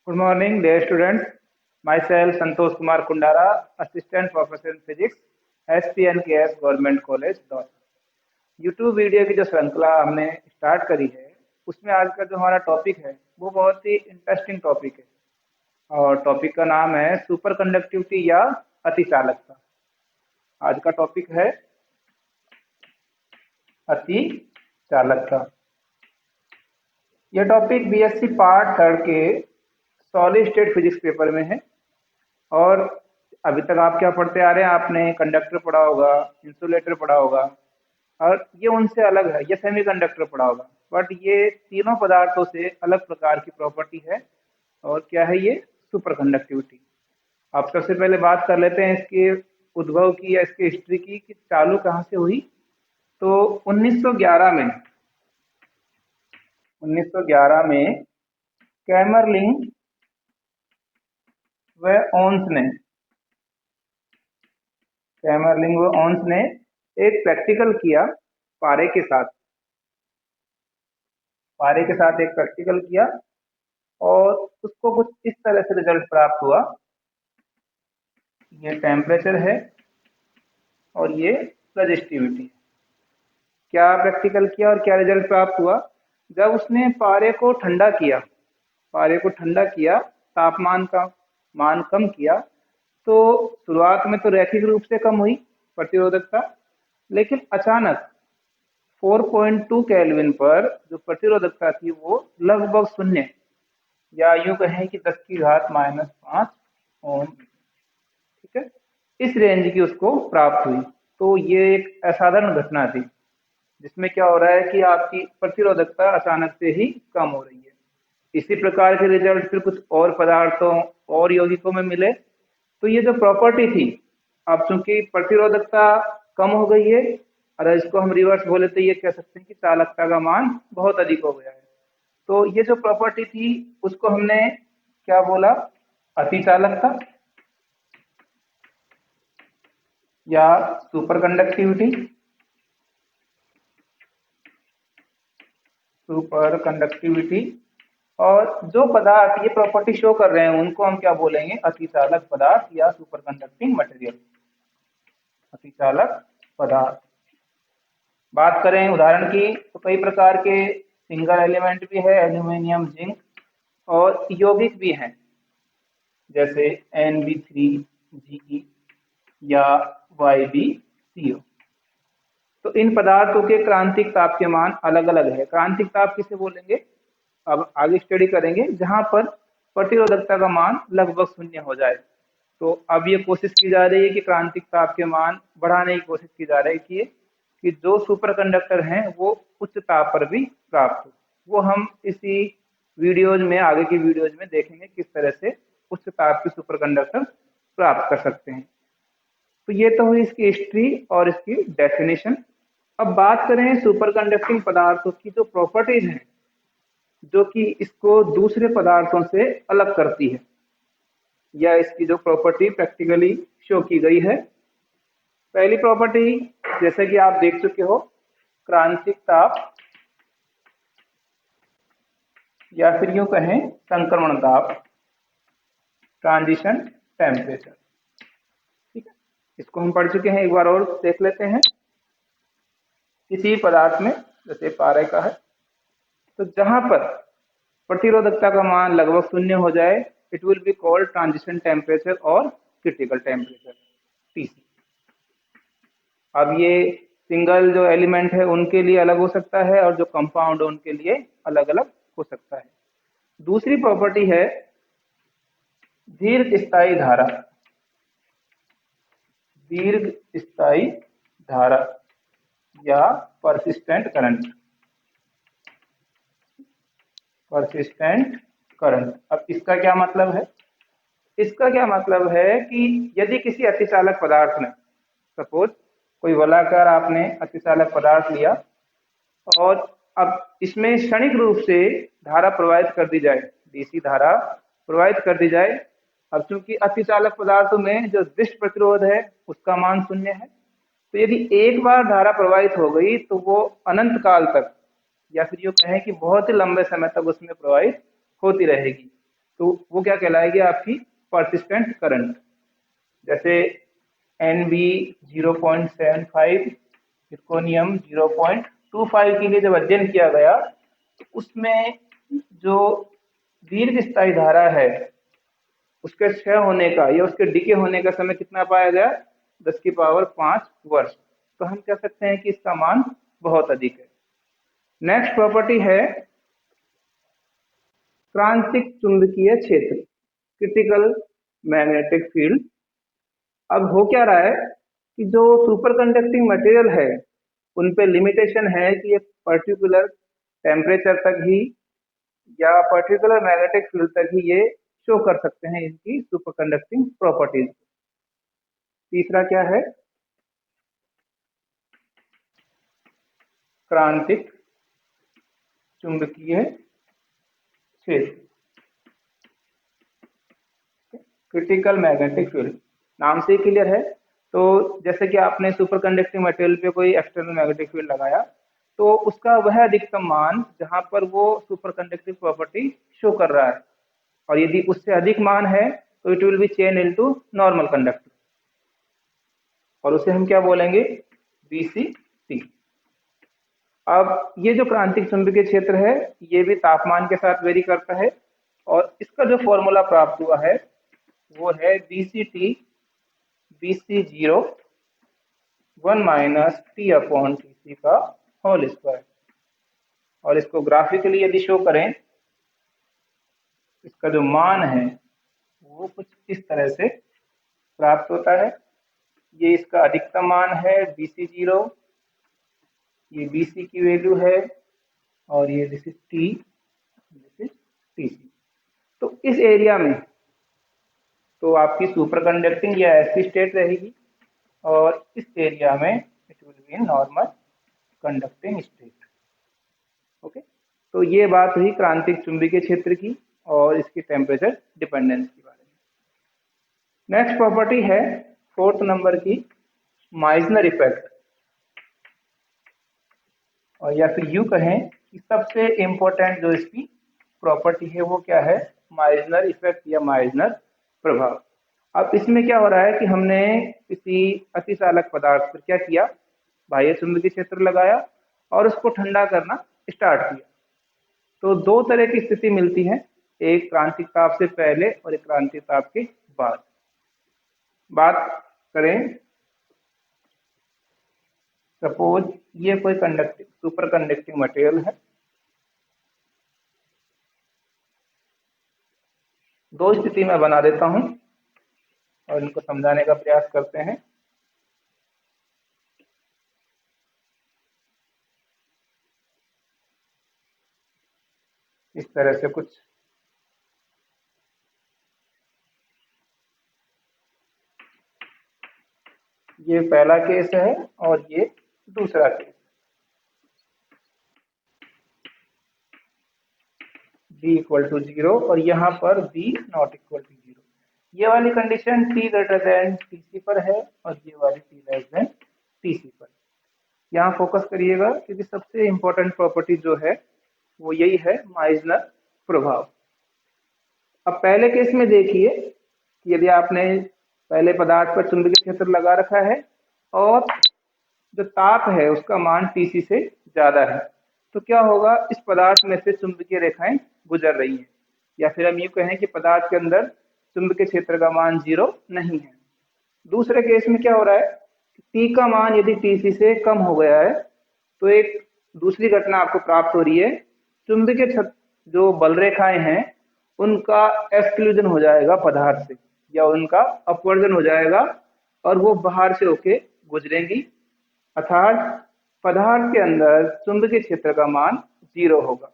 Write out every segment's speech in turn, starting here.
Good morning, dear students. Myself, Santosh Kumar Kundara, Assistant Professor in Physics, SPNKS Government College, Dausa. YouTube video की जो श्रृंखला हमने start करी है, उसमें आज का जो हमारा टॉपिक है, वो बहुत ही इंटरेस्टिंग टॉपिक है। और टॉपिक का नाम है सुपर कंडक्टिविटी या अतिचालकता। आज का टॉपिक है अतिचालकता। यह टॉपिक बीएससी पार्ट 3 के सॉलिड स्टेट फिजिक्स पेपर में है। और अभी तक आप क्या पढ़ते आ रहे हैं? आपने कंडक्टर पढ़ा होगा, इंसुलेटर पढ़ा होगा, और ये उनसे अलग है, ये सेमीकंडक्टर पढ़ा होगा। बट ये तीनों पदार्थों से अलग प्रकार की प्रॉपर्टी है। और क्या है ये? Super conductivity. आप सबसे पहले बात कर लेते हैं इसके उद्भव की या इसकी हिस्ट्री की, कि चालू कहाँ से हुई। तो 1911 में कैमरलिंग व ओन्स ने एक प्रैक्टिकल किया पारे के साथ एक प्रैक्टिकल किया, और उसको कुछ इस तरह से रिजल्ट प्राप्त हुआ। ये टेम्परेचर है और ये रजिस्टिविटी है। क्या प्रैक्टिकल किया और क्या रिजल्ट प्राप्त हुआ? जब उसने पारे को ठंडा किया, तापमान का मान कम किया, तो शुरुआत में तो रैखिक रूप से कम हुई प्रतिरोधकता, लेकिन अचानक 4.2 केल्विन पर जो प्रतिरोधकता थी वो लगभग शून्य, या यूं कहें कि 10 की घात -5 ओम, ठीक है, इस रेंज की उसको प्राप्त हुई। तो ये एक असाधारण घटना थी, जिसमें क्या हो रहा है कि आपकी प्रतिरोधकता अचानक से ही कम हो रही है। इसी प्रकार के रिजल्ट फिर कुछ और पदार्थों और यौगिकों में मिले। तो ये जो प्रॉपर्टी थी, अब चूंकि प्रतिरोधकता कम हो गई है, और इसको हम रिवर्स बोले तो ये कह सकते हैं कि चालकता का मान बहुत अधिक हो गया है। तो ये जो प्रॉपर्टी थी उसको हमने क्या बोला? अतिचालकता या सुपर कंडक्टिविटी। और जो पदार्थ ये प्रॉपर्टी शो कर रहे हैं उनको हम क्या बोलेंगे? अतिचालक पदार्थ या सुपर कंडक्टिंग मटेरियल, अतिचालक पदार्थ। बात करें उदाहरण की, तो कई प्रकार के सिंगल एलिमेंट भी है, एल्यूमिनियम, जिंक, और यौगिक भी हैं, जैसे NB3Ge या YbCO। तो इन पदार्थों के क्रांतिक ताप के मान अलग अलग है। क्रांतिक ताप किसे बोलेंगे अब आगे स्टडी करेंगे, जहां पर प्रतिरोधकता का मान लगभग शून्य हो जाए। तो अब ये कोशिश की जा रही है कि क्रांतिक ताप के मान बढ़ाने की कोशिश की जा रही है कि जो सुपर कंडक्टर हैं वो उच्च ताप पर भी प्राप्त हो। वो हम इसी वीडियोज में, आगे की वीडियोज में देखेंगे किस तरह से उच्च ताप के सुपर कंडक्टर प्राप्त कर सकते हैं। तो ये तो हुई इसकी हिस्ट्री और इसकी डेफिनेशन। अब बात करें सुपर कंडक्टिंग पदार्थों की जो प्रॉपर्टीज हैं, जो कि इसको दूसरे पदार्थों से अलग करती है, या इसकी जो प्रॉपर्टी प्रैक्टिकली शो की गई है। पहली प्रॉपर्टी, जैसे कि आप देख चुके हो, क्रांतिक ताप, या फिर यूं कहें संक्रमण ताप, ट्रांजिशन टेम्परेचर। ठीक है, इसको हम पढ़ चुके हैं, एक बार और देख लेते हैं। किसी पदार्थ में, जैसे पारे का है, तो जहां पर प्रतिरोधकता का मान लगभग शून्य हो जाए, it will be called transition temperature और क्रिटिकल टेम्परेचर, TC। अब ये सिंगल जो एलिमेंट है उनके लिए अलग हो सकता है, और जो कंपाउंड है उनके लिए अलग अलग हो सकता है। दूसरी प्रॉपर्टी है दीर्घ स्थायी धारा या परसिस्टेंट करंट। अब इसका क्या मतलब है? इसका क्या मतलब है कि यदि किसी अतिचालक पदार्थ में, सपोज कोई वलाकार आपने अतिचालक पदार्थ लिया, और अब इसमें क्षणिक रूप से धारा प्रवाहित कर दी जाए, DC धारा प्रवाहित कर दी जाए। अब चूंकि अतिचालक पदार्थों में जो दृष्ट प्रतिरोध है उसका मान शून्य है, तो यदि एक बार धारा प्रवाहित हो गई तो वो अनंत काल तक, या फिर यूं कहें कि बहुत ही लंबे समय तक उसमें प्रवाहित होती रहेगी। तो वो क्या कहलाएगी, आपकी परसिस्टेंट करंट। जैसे NB 0.75, जिरकोनियम 0.25 के लिए जब अध्ययन किया गया तो उसमें जो दीर्घ स्थायी धारा है उसके क्षय होने का या उसके डिके होने का समय कितना पाया गया, 10⁵ वर्ष। तो हम कह सकते हैं कि इसका मान बहुत अधिक है। नेक्स्ट प्रॉपर्टी है क्रांतिक चुंबकीय क्षेत्र, क्रिटिकल मैग्नेटिक फील्ड। अब हो क्या रहा है कि जो सुपर कंडक्टिंग मटेरियल है उन पे लिमिटेशन है कि एक पर्टिकुलर टेम्परेचर तक ही या पर्टिकुलर मैग्नेटिक फील्ड तक ही ये शो कर सकते हैं इनकी सुपर कंडक्टिंग प्रॉपर्टीज। तीसरा क्या है, क्रांतिक चुंबकीय क्षेत्र, क्रिटिकल मैग्नेटिक फील्ड। नाम से ही क्लियर है। तो जैसे कि आपने सुपर कंडक्टिंग मटेरियल पे कोई एक्सटर्नल मैग्नेटिक फील्ड लगाया तो उसका वह अधिकतम मान जहां पर वो सुपर कंडक्टिव प्रॉपर्टी शो कर रहा है, और यदि उससे अधिक मान है तो it will be change into normal conductor, और उसे हम क्या बोलेंगे, BCT। अब ये जो क्रांतिक चुंबकीय क्षेत्र है ये भी तापमान के साथ वेरी करता है, और इसका जो फॉर्मूला प्राप्त हुआ है वो है BCT BC0 1 - T/TC का होल स्क्वायर। और इसको ग्राफिकली यदि शो करें, इसका जो मान है वो कुछ इस तरह से प्राप्त होता है। ये इसका अधिकतम मान है BC0, ये BC की वैल्यू है, और ये this is T, this is TC। तो इस एरिया में तो आपकी सुपर कंडक्टिंग या ऐसी स्टेट रहेगी, और इस एरिया में it will be in normal conducting state. Okay, तो ये बात हुई क्रांतिक चुंबकीय क्षेत्र की और इसकी टेम्परेचर डिपेंडेंस के बारे में। नेक्स्ट प्रॉपर्टी है 4th नंबर की, माइजनर इफेक्ट, और या फिर यूं कहें कि सबसे इम्पोर्टेंट जो इसकी प्रॉपर्टी है वो क्या है, माइजनर इफेक्ट या माइजनर प्रभाव। अब इसमें क्या हो रहा है कि हमने किसी अतिचालक पदार्थ पर क्या किया, बाह्य चुंबकीय क्षेत्र लगाया और उसको ठंडा करना स्टार्ट किया। तो दो तरह की स्थिति मिलती है, एक क्रांतिक ताप से पहले और एक क्रांतिक ताप के बाद। बात करें, सपोज ये कोई कंडक्टिंग सुपर कंडक्टिंग मटेरियल है। दो स्थिति में बना देता हूं और इनको समझाने का प्रयास करते हैं। इस तरह से कुछ ये पहला केस है और ये दूसरा केस। B = 0 और यहाँ पर B ≠ 0। ये वाली कंडीशन T > TC पर है और ये वाली T TC पर। यहाँ फोकस करिएगा क्योंकि सबसे इम्पोर्टेंट प्रॉपर्टी जो है वो यही है, माइजनर प्रभाव। अब पहले केस में देखिए कि यदि आपने पहले पदार्थ पर चुंबकीय क्षेत्र लगा रखा है और जो ताप है उसका मान TC से ज्यादा है, तो क्या होगा, इस पदार्थ में से चुंबकीय रेखाएं गुजर रही हैं, या फिर हम यूं कहें कि पदार्थ के अंदर चुंबकीय क्षेत्र का मान 0 नहीं है। दूसरे केस में क्या हो रहा है, T का मान यदि TC से कम हो गया है तो एक दूसरी घटना आपको प्राप्त हो रही है, चुंबकीय जो बल रेखाएं हैं उनका एक्सक्लूजन हो जाएगा पदार्थ से, या उनका अपवर्जन हो जाएगा और वो बाहर से होके गुजरेंगी, अर्थात पदार्थ के अंदर चुंबकीय क्षेत्र का मान 0 होगा।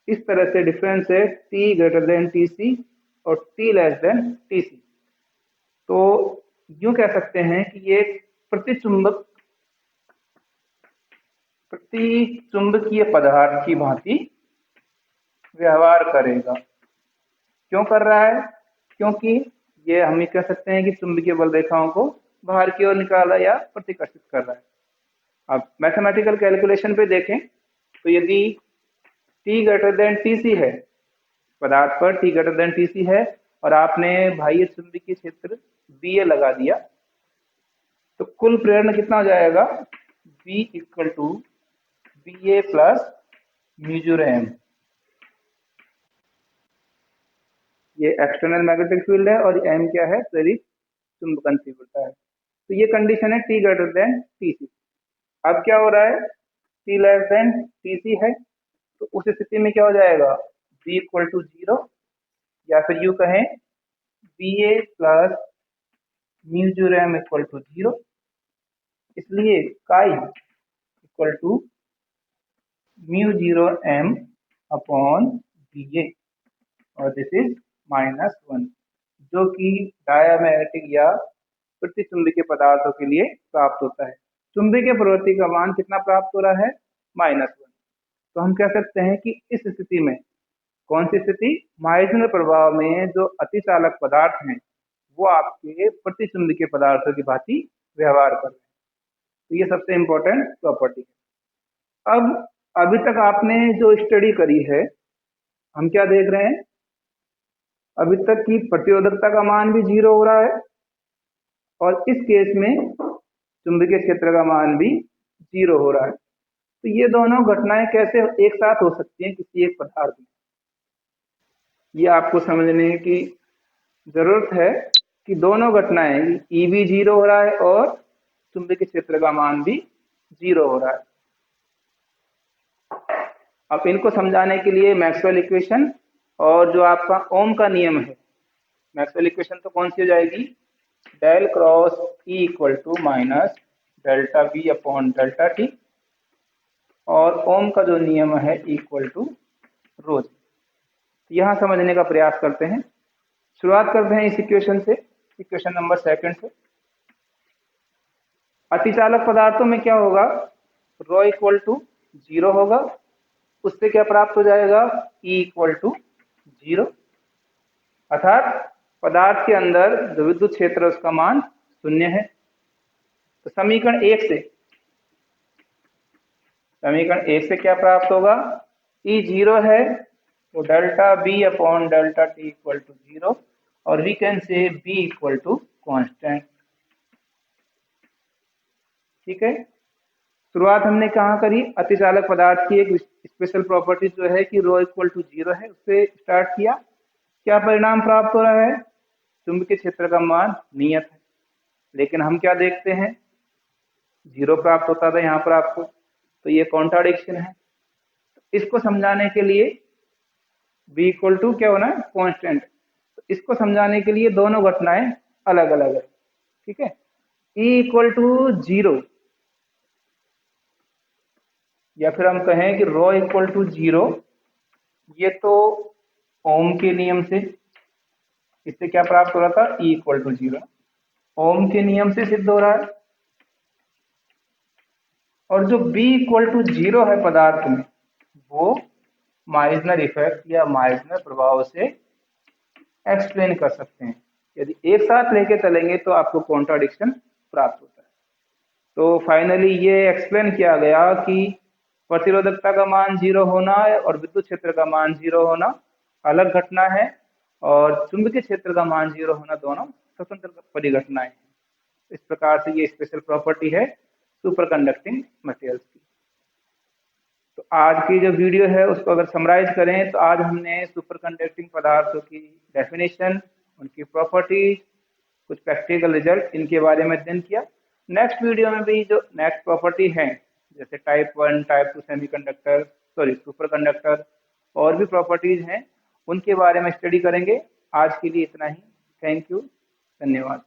इस तरह से डिफरेंस है T > TC और T TC। तो यूं कह सकते हैं कि ये प्रतिचुंबकीय पदार्थ की भांति व्यवहार करेगा। क्यों कर रहा है, क्योंकि ये हम ये कह सकते हैं कि चुंबकीय बल रेखाओं को बाहर की ओर निकाला या प्रतिकर्षित कर रहा है। अब मैथमेटिकल कैलकुलेशन पे देखें तो यदि T > TC है पदार्थ पर T ग्रेटर देन Tc है और आपने बाह्य चुंबकीय क्षेत्र Ba लगा दिया, तो कुल प्रेरण कितना हो जाएगा, B equal to Ba plus म्यू0m। ये एक्सटर्नल मैग्नेटिक फील्ड है और m क्या है, प्रेरित चुंबकन तीव्रता है। तो ये कंडीशन है T ग्रेटर देन Tc। अब क्या हो रहा है, T लेस देन Tc है, तो उस स्थिति में क्या हो जाएगा, B इक्वल टू 0 या फिर यूं कहें Ba प्लस म्यू0m इक्वल टू 0। इसलिए काई इक्वल टू म्यू0m अपॉन Ba और दिस इज -1, जो कि डायमैग्नेटिक या प्रतिचुंबकीय पदार्थों के लिए प्राप्त होता है। चुंबकीय प्रवृत्ति का मान कितना प्राप्त हो रहा है, -1। तो हम कह सकते हैं कि इस स्थिति में, कौन सी स्थिति, माइजनर प्रभाव में जो अतिचालक पदार्थ हैं वो आपके प्रतिचुंबकीय पदार्थों की भांति व्यवहार कर रहे हैं। तो ये सबसे इंपॉर्टेंट प्रॉपर्टी है। अब अभी तक आपने जो स्टडी करी है, हम क्या देख रहे हैं, अभी तक की प्रतिरोधकता का मान भी 0 हो रहा है और इस केस में चुंबकीय क्षेत्र का मान भी 0 हो रहा है। तो ये दोनों घटनाएं कैसे एक साथ हो सकती हैं किसी एक पदार्थ में, ये आपको समझने की जरूरत है कि दोनों घटनाएं, E भी 0 हो रहा है और चुंबकीय क्षेत्र का मान भी 0 हो रहा है। अब इनको समझाने के लिए मैक्सवेल इक्वेशन और जो आपका ओम का नियम है, मैक्सवेल इक्वेशन तो कौन सी हो जाएगी, del cross E equal to minus delta B upon delta T, और ओम का जो नियम है इक्वल टू रो। यहाँ समझने का प्रयास करते हैं। शुरुआत करते हैं इस इक्वेशन से, इक्वेशन नंबर 2 से। अतिचालक पदार्थों में क्या होगा, रो इक्वल टू 0 होगा, उससे क्या प्राप्त हो जाएगा, E इक्वल टू 0, अर्थात पदार्थ के अंदर जो विद्युत क्षेत्र है उसका मान 0 है। तो समीकरण 1 से क्या प्राप्त होगा, E 0 है तो delta B upon delta T equal to 0 और we can say B equal to constant. ठीक है, शुरुआत हमने कहाँ करी, अतिचालक पदार्थ की एक स्पेशल प्रॉपर्टी जो है कि रो इक्वल टू 0 है, उससे स्टार्ट किया। क्या परिणाम प्राप्त हो रहा है, चुंबकीय क्षेत्र का मान नियत है, लेकिन हम क्या देखते हैं, 0 प्राप्त होता था यहाँ पर आपको, तो ये कॉन्ट्राडिक्शन है। इसको समझाने के लिए B इक्वल टू क्या होना है, कॉन्स्टेंट। तो इसको समझाने के लिए दोनों घटनाएं अलग अलग है। ठीक है, E इक्वल टू 0 या फिर हम कहें कि रो इक्वल टू 0, ये तो ओम के नियम से, इससे क्या प्राप्त हो रहा था, E इक्वल टू 0, ओम के नियम से सिद्ध हो रहा है। और जो B इक्वल टू 0 है पदार्थ में, वो माइजनर इफेक्ट या माइजनर प्रभाव से एक्सप्लेन कर सकते हैं। यदि एक साथ लेके चलेंगे तो आपको कॉन्ट्राडिक्शन प्राप्त होता है। तो फाइनली ये एक्सप्लेन किया गया कि प्रतिरोधकता का मान 0 होना और विद्युत क्षेत्र का मान 0 होना अलग घटना है, और चुंबकीय क्षेत्र का मान 0 होना दोनों स्वतंत्र परिघटनाएं हैं। इस प्रकार से ये स्पेशल प्रॉपर्टी है सुपर कंडक्टिंग मटेरियल्स की। तो आज की जो वीडियो है उसको अगर समराइज करें तो आज हमने सुपर कंडक्टिंग पदार्थों की डेफिनेशन, उनकी प्रॉपर्टीज, कुछ प्रैक्टिकल रिजल्ट, इनके बारे में अध्ययन किया। नेक्स्ट वीडियो में भी जो नेक्स्ट प्रॉपर्टी है, जैसे type 1, type 2 semiconductor, super conductor, और भी प्रॉपर्टीज हैं, उनके बारे में स्टडी करेंगे। आज के लिए इतना ही। थैंक यू, धन्यवाद।